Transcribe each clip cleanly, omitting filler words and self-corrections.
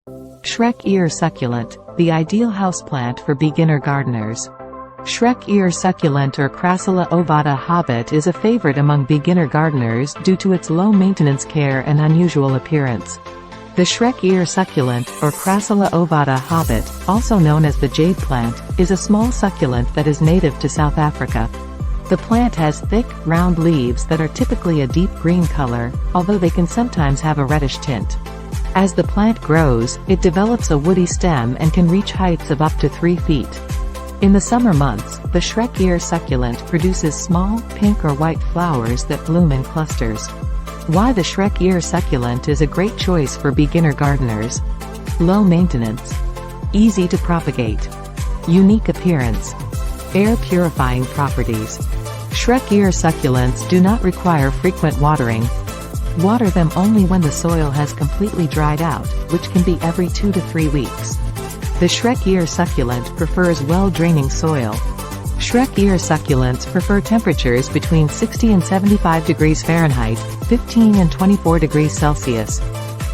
Shrek Ear Succulent, the ideal houseplant for beginner gardeners. Shrek Ear Succulent or Crassula Ovata Hobbit is a favorite among beginner gardeners due to its low maintenance care and unusual appearance. The Shrek Ear Succulent, or Crassula Ovata Hobbit, also known as the jade plant, is a small succulent that is native to South Africa. The plant has thick, round leaves that are typically a deep green color, although they can sometimes have a reddish tint. As the plant grows, it develops a woody stem and can reach heights of up to 3 feet. In the summer months, the Shrek Ear Succulent produces small, pink or white flowers that bloom in clusters. Why the Shrek Ear Succulent is a great choice for beginner gardeners. Low maintenance. Easy to propagate. Unique appearance. Air purifying properties. Shrek Ear Succulents do not require frequent watering. Water them only when the soil has completely dried out, which can be every 2 to 3 weeks. The Shrek Ear Succulent prefers well-draining soil. Shrek Ear Succulents prefer temperatures between 60 and 75 degrees Fahrenheit, 15 and 24 degrees Celsius.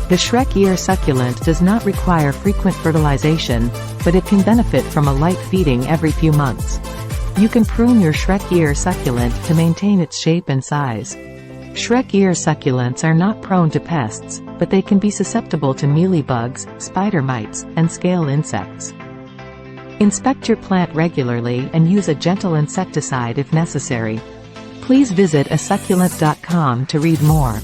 The Shrek Ear Succulent does not require frequent fertilization, but it can benefit from a light feeding every few months. You can prune your Shrek Ear Succulent to maintain its shape and size. Shrek Ear Succulents are not prone to pests, but they can be susceptible to mealybugs, spider mites, and scale insects. Inspect your plant regularly and use a gentle insecticide if necessary. Please visit asucculent.com to read more.